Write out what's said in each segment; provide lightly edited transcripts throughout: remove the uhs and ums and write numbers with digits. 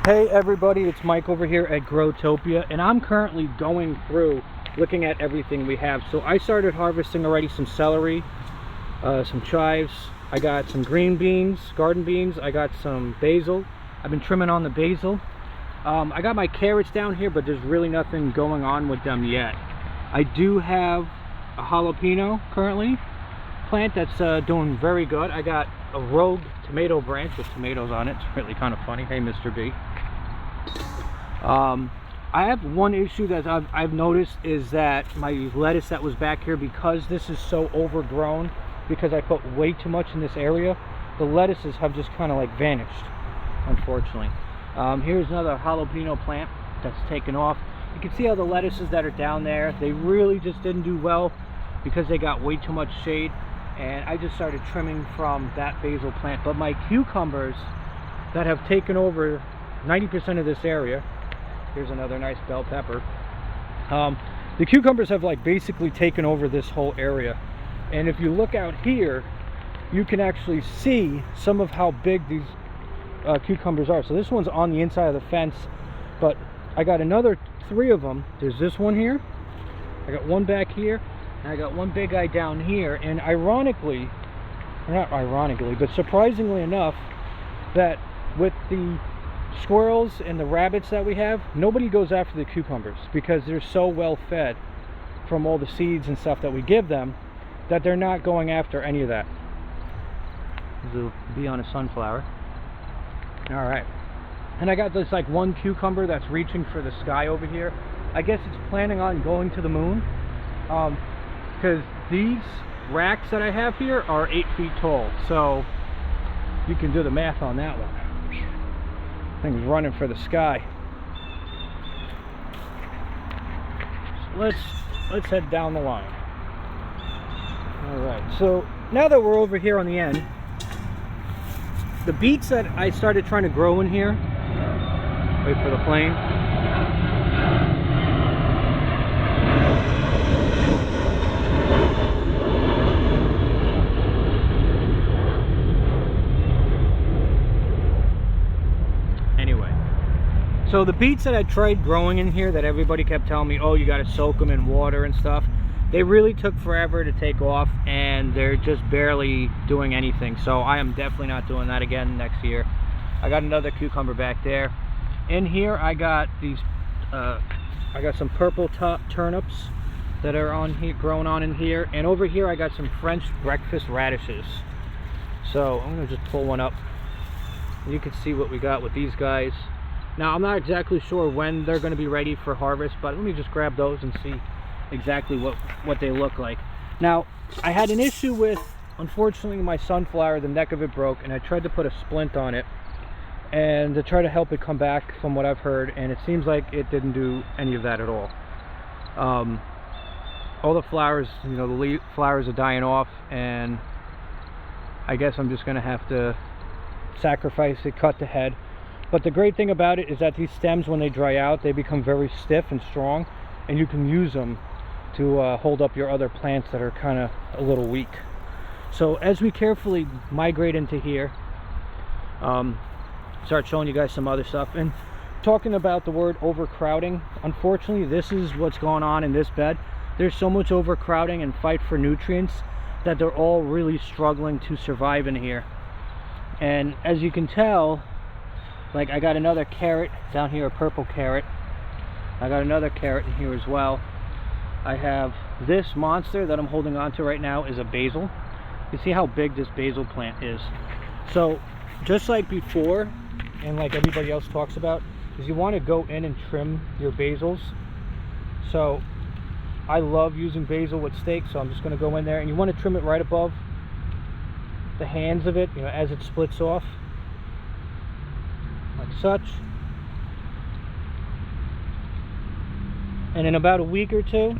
Hey everybody, it's Mike over here at Growtopia, and I'm currently going through looking at everything we have. So I started harvesting already some celery, some chives, I got some green beans, garden beans, I got some basil. I've been trimming on the basil. I got my carrots down here, but there's really nothing going on with them yet. I do have a jalapeno currently plant that's doing very good. I got a rogue tomato branch with tomatoes on it. It's really kind of funny. Hey Mr. B. I have one issue that I've noticed is that my lettuce that was back here, because this is so overgrown, because I put way too much in this area, the lettuces have just kind of like vanished, unfortunately. Here's another jalapeno plant that's taken off. You can see how the lettuces that are down there, they really just didn't do well because they got way too much shade, and I just started trimming from that basil plant. But my cucumbers that have taken over 90% of this area, here's another nice bell pepper. The cucumbers have like basically taken over this whole area, and if you look out here you can actually see some of how big these cucumbers are. So this one's on the inside of the fence, but I got another 3 of them. There's this one here, I got one back here, and I got one big guy down here. And ironically, or not ironically, but surprisingly enough, that with the squirrels and the rabbits that we have, nobody goes after the cucumbers because they're so well fed from all the seeds and stuff that we give them that they're not going after any of that. This will be on a sunflower. Alright, and I got this like one cucumber that's reaching for the sky over here. I guess it's planning on going to the moon, because these racks that I have here are 8 feet tall, so you can do the math on that one. Thing's running for the sky. So let's head down the line. Alright, so now that we're over here on the end, the beets that I started trying to grow in here, wait for the plane. So the beets that I tried growing in here that everybody kept telling me, oh, you got to soak them in water and stuff, they really took forever to take off, and they're just barely doing anything. So I am definitely not doing that again next year. I got another cucumber back there. In here I got these, I got some purple top turnips that are on here, growing on in here, and over here I got some French breakfast radishes. So I'm gonna just pull one up. You can see what we got with these guys. Now, I'm not exactly sure when they're going to be ready for harvest, but let me just grab those and see exactly what they look like. Now, I had an issue with, unfortunately, my sunflower. The neck of it broke, and I tried to put a splint on it and to try to help it come back, from what I've heard, and it seems like it didn't do any of that at all. All the flowers, you know, the flowers are dying off, and I guess I'm just going to have to sacrifice it, cut the head. But the great thing about it is that these stems, when they dry out, they become very stiff and strong, and you can use them to hold up your other plants that are kind of a little weak. So as we carefully migrate into here, start showing you guys some other stuff, and talking about the word overcrowding, unfortunately this is what's going on in this bed. There's so much overcrowding and fight for nutrients that they're all really struggling to survive in here. And as you can tell, like, I got another carrot down here, a purple carrot. I got another carrot in here as well. I have this monster that I'm holding on to right now is a basil. You see how big this basil plant is. So just like before, and like everybody else talks about, is you want to go in and trim your basils. So I love using basil with steak, so I'm just going to go in there, and you want to trim it right above the hands of it, you know, as it splits off, like such. And in about a week or two,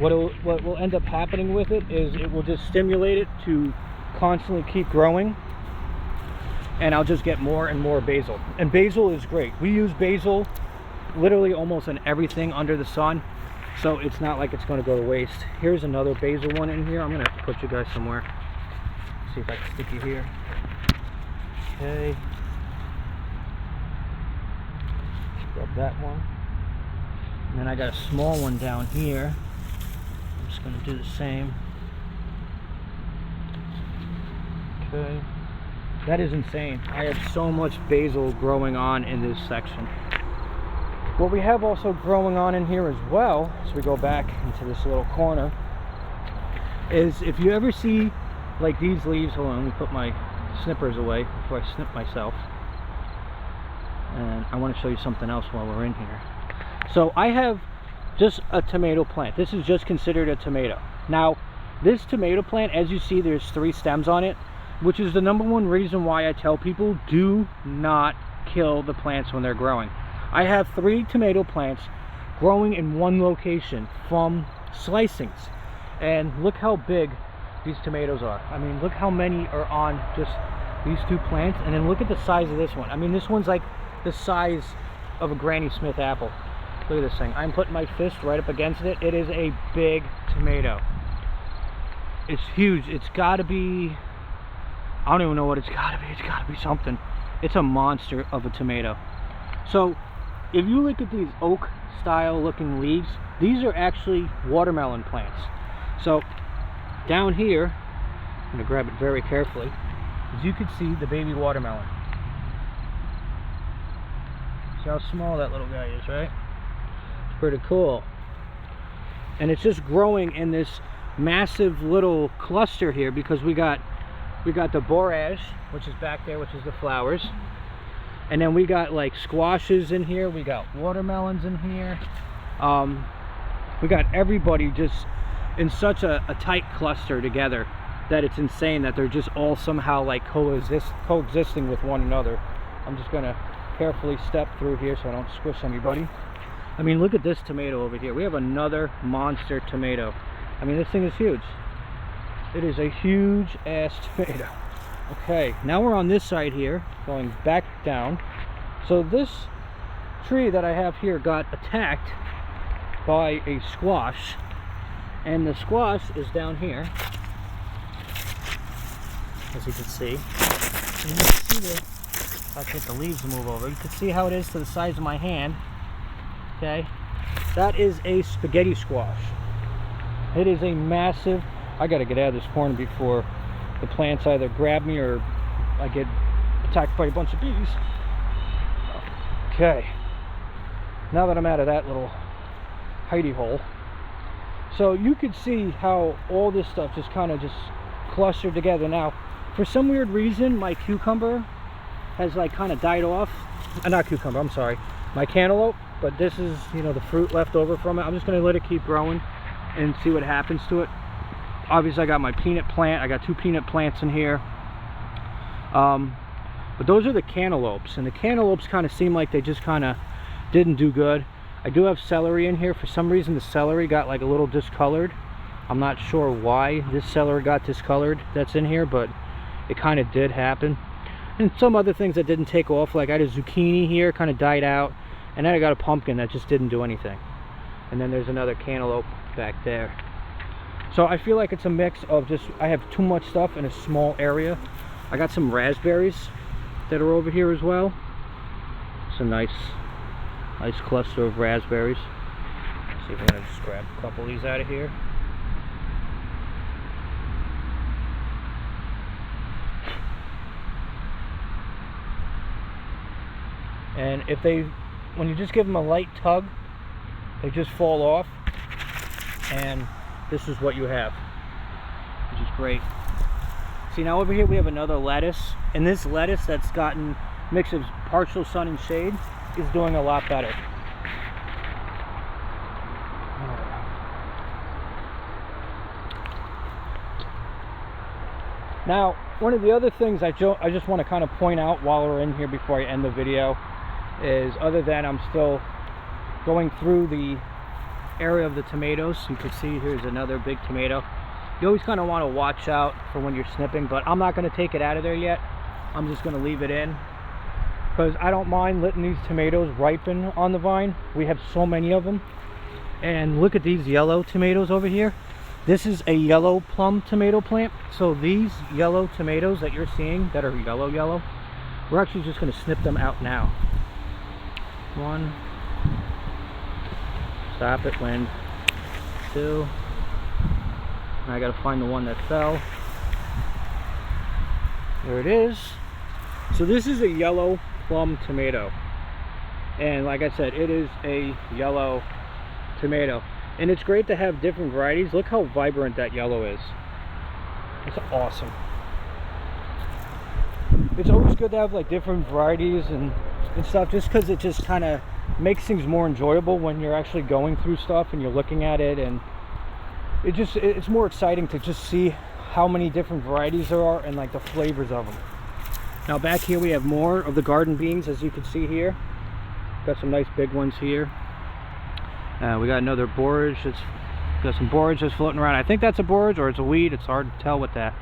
what will end up happening with it is it will just stimulate it to constantly keep growing, and I'll just get more and more basil. And basil is great. We use basil literally almost in everything under the sun, so it's not like it's going to go to waste. Here's another basil one in here. I'm going to have to put you guys somewhere. See if I can stick you here. Okay. Grab that one. And then I got a small one down here. I'm just going to do the same. Okay. That is insane. I have so much basil growing on in this section. What we have also growing on in here as well, as we go back into this little corner, is if you ever see like these leaves, hold on, let me put my snippers away before I snip myself. And I want to show you something else while we're in here. So I have just a tomato plant. This is just considered a tomato. Now, this tomato plant, as you see, there's 3 stems on it, which is the #1 reason why I tell people do not kill the plants when they're growing. I have 3 tomato plants growing in one location from slicings. And look how big these tomatoes are. I mean, look how many are on just these 2 plants. And then look at the size of this one. I mean, this one's like the size of a Granny Smith apple. Look at this thing. I'm putting my fist right up against it. It is a big tomato. It's huge. It's got to be, I don't even know what it's got to be. It's got to be something. It's a monster of a tomato. So if you look at these oak style looking leaves, these are actually watermelon plants. So down here, I'm going to grab it very carefully, as you can see the baby watermelon. See how small that little guy is, right? It's pretty cool. And it's just growing in this massive little cluster here, because we got the borage, which is back there, which is the flowers. And then we got like squashes in here, we got watermelons in here. We got everybody just in such a tight cluster together that it's insane that they're just all somehow like coexisting with one another. I'm just gonna carefully step through here so I don't squish anybody. I mean, look at this tomato over here. We have another monster tomato. I mean, this thing is huge. It is a huge ass tomato. Okay, now we're on this side here, going back down. So this tree that I have here got attacked by a squash, and the squash is down here, as you can see. And you can see the, if I get the leaves to move over, you can see how it is to the size of my hand. Okay, that is a spaghetti squash. It is a massive, I gotta get out of this corner before the plants either grab me or I get attacked by a bunch of bees. Okay, now that I'm out of that little hidey hole, so you could see how all this stuff just kind of just clustered together. Now, for some weird reason, my cucumber has like kind of died off. Not cucumber, I'm sorry, my cantaloupe. But this is, you know, the fruit left over from it. I'm just going to let it keep growing and see what happens to it. Obviously, I got my peanut plant. I got 2 peanut plants in here. But those are the cantaloupes. And the cantaloupes kind of seem like they just kind of didn't do good. I do have celery in here. For some reason, the celery got like a little discolored. I'm not sure why this celery got discolored that's in here, but it kind of did happen. And some other things that didn't take off, like I had a zucchini here, kind of died out. And then I got a pumpkin that just didn't do anything. And then there's another cantaloupe back there. So I feel like it's a mix of just, I have too much stuff in a small area. I got some raspberries that are over here as well. It's a nice cluster of raspberries. Let's see if I'm gonna just grab a couple of these out of here. And if they, when you just give them a light tug, they just fall off, and this is what you have, which is great. See, now over here we have another lettuce, and this lettuce that's gotten mix of partial sun and shade is doing a lot better. Now, one of the other things I just want to kind of point out while we're in here before I end the video is, other than I'm still going through the area of the tomatoes, you can see here's another big tomato. You always kind of want to watch out for when you're snipping, but I'm not going to take it out of there yet. I'm just going to leave it in, because I don't mind letting these tomatoes ripen on the vine. We have so many of them. And look at these yellow tomatoes over here. This is a yellow plum tomato plant. So these yellow tomatoes that you're seeing that are yellow, we're actually just going to snip them out now. 1, Stop it, wind. 2. I gotta find the one that fell. There it is. So this is a yellow plum tomato. And like I said, it is a yellow tomato. And it's great to have different varieties. Look how vibrant that yellow is. It's awesome. It's always good to have like different varieties and stuff, just because it just kind of makes things more enjoyable when you're actually going through stuff and you're looking at it, and it's more exciting to just see how many different varieties there are and like the flavors of them. Now back here we have more of the garden beans, as you can see here. Got some nice big ones here. We got another borage. Got some borage that's floating around. I think that's a borage or it's a weed. It's hard to tell with that.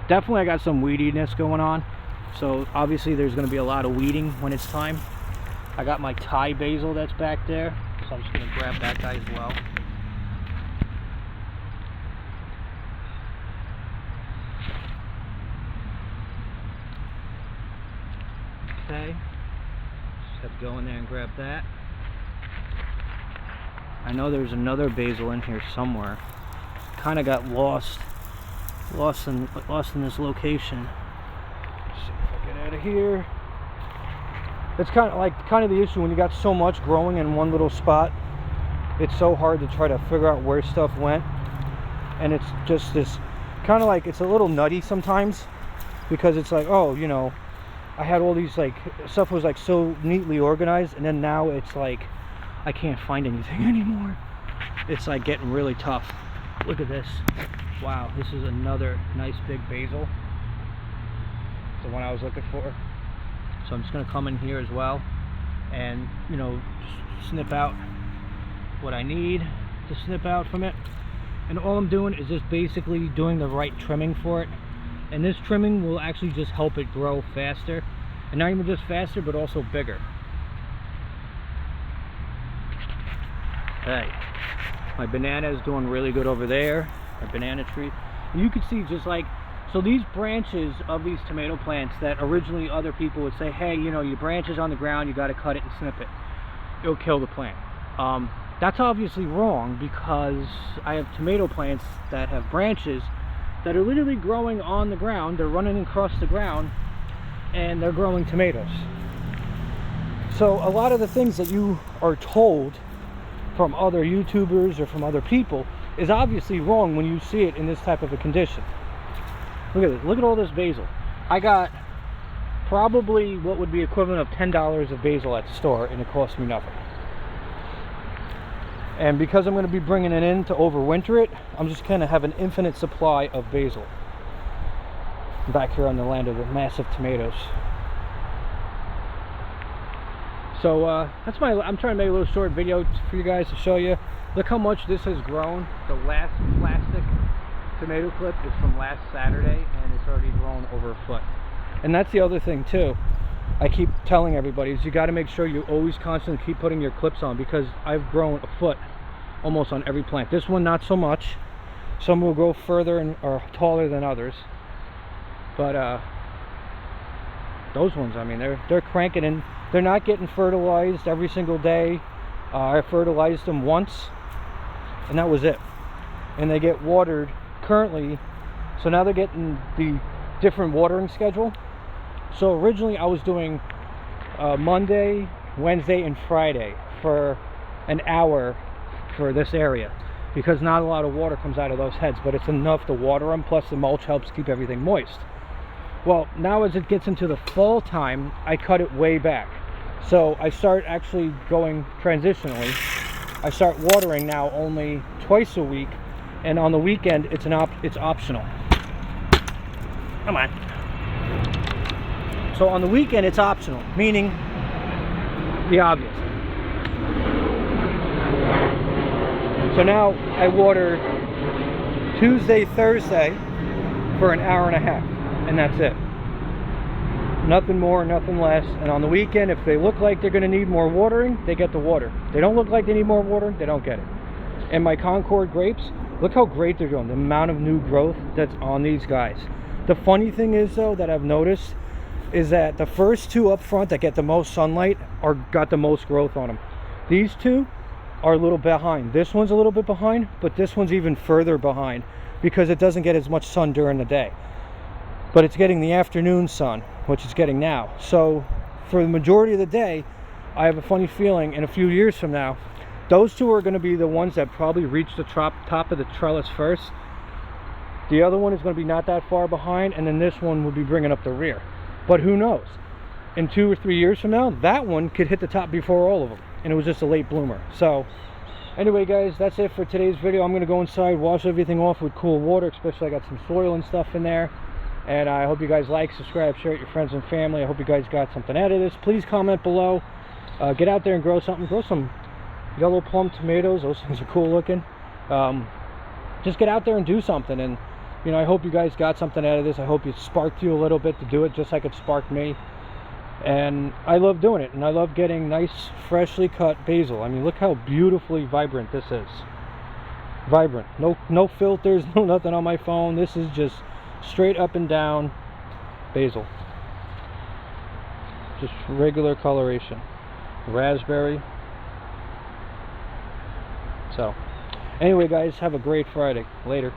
Definitely I got some weediness going on. So obviously there's going to be a lot of weeding when it's time. I got my Thai basil that's back there. So I'm just going to grab that guy as well. Okay. Just have to go in there and grab that. I know there's another basil in here somewhere. Kind of got lost in this location. Let's see if I get out of here. It's kind of the issue when you got so much growing in one little spot. It's so hard to try to figure out where stuff went, and it's just this kind of like, it's a little nutty sometimes, because it's like, oh, you know, I had all these like stuff was like so neatly organized, and then now it's like I can't find anything anymore. It's like getting really tough. Look at this. Wow, this is another nice big basil. It's the one I was looking for. So I'm just going to come in here as well and, you know, snip out what I need to snip out from it. And all I'm doing is just basically doing the right trimming for it. And this trimming will actually just help it grow faster. And not even just faster, but also bigger. Hey, my banana is doing really good over there. My banana tree. And you can see just like, so these branches of these tomato plants that originally other people would say, hey, you know, your branch is on the ground, you got to cut it and snip it. It'll kill the plant. That's obviously wrong, because I have tomato plants that have branches that are literally growing on the ground. They're running across the ground and they're growing tomatoes. So a lot of the things that you are told from other YouTubers or from other people is obviously wrong when you see it in this type of a condition. Look at this. Look at all this basil. I got probably what would be equivalent of $10 of basil at the store, and it cost me nothing. And because I'm going to be bringing it in to overwinter it, I'm just going to have an infinite supply of basil back here on the land of the massive tomatoes. So that's I'm trying to make a little short video for you guys to show you. Look how much this has grown. The last plastic tomato clip is from last Saturday, and it's already grown over a foot. And that's the other thing too, I keep telling everybody, is you got to make sure you always constantly keep putting your clips on, because I've grown a foot almost on every plant. This one not so much. Some will grow further and are taller than others, but those ones, I mean, they're cranking, and they're not getting fertilized every single day. I fertilized them once, and that was it. And they get watered currently, so now they're getting the different watering schedule. So originally I was doing Monday, Wednesday, and Friday for an hour for this area, because not a lot of water comes out of those heads, but it's enough to water them, plus the mulch helps keep everything moist. Well, now as it gets into the fall time, I cut it way back. So I start actually going transitionally. I start watering now only twice a week, and on the weekend it's optional. Come on. So on the weekend it's optional, meaning the obvious. So now I water Tuesday, Thursday for an hour and a half, and that's it. Nothing more, nothing less. And on the weekend, if they look like they're going to need more watering, they get the water. If they don't look like they need more water, they don't get it. And my Concord grapes, look how great they're doing. The amount of new growth that's on these guys. The funny thing is, though, that I've noticed is that the first two up front that get the most sunlight got the most growth on them. These two, are a little behind. This one's a little bit behind, but this one's even further behind because it doesn't get as much sun during the day. But it's getting the afternoon sun, which it's getting now. So for the majority of the day, I have a funny feeling in a few years from now, those two are going to be the ones that probably reach the top of the trellis first. The other one is going to be not that far behind, and then this one will be bringing up the rear. But who knows? In 2 or 3 years from now, that one could hit the top before all of them, and it was just a late bloomer. So anyway, guys, that's it for today's video. I'm going to go inside, wash everything off with cool water, especially I got some soil and stuff in there. And I hope you guys like, subscribe, share it with your friends and family. I hope you guys got something out of this. Please comment below. Get out there and grow something. Grow some yellow plum tomatoes. Those things are cool looking. Just get out there and do something. And you know, I hope you guys got something out of this. I hope it sparked you a little bit to do it, just like it sparked me. And I love doing it, and I love getting nice, freshly cut basil. I mean, look how beautifully vibrant this is. Vibrant. No filters, no nothing on my phone. This is just straight up and down basil. Just regular coloration. Raspberry. So, anyway, guys, have a great Friday. Later.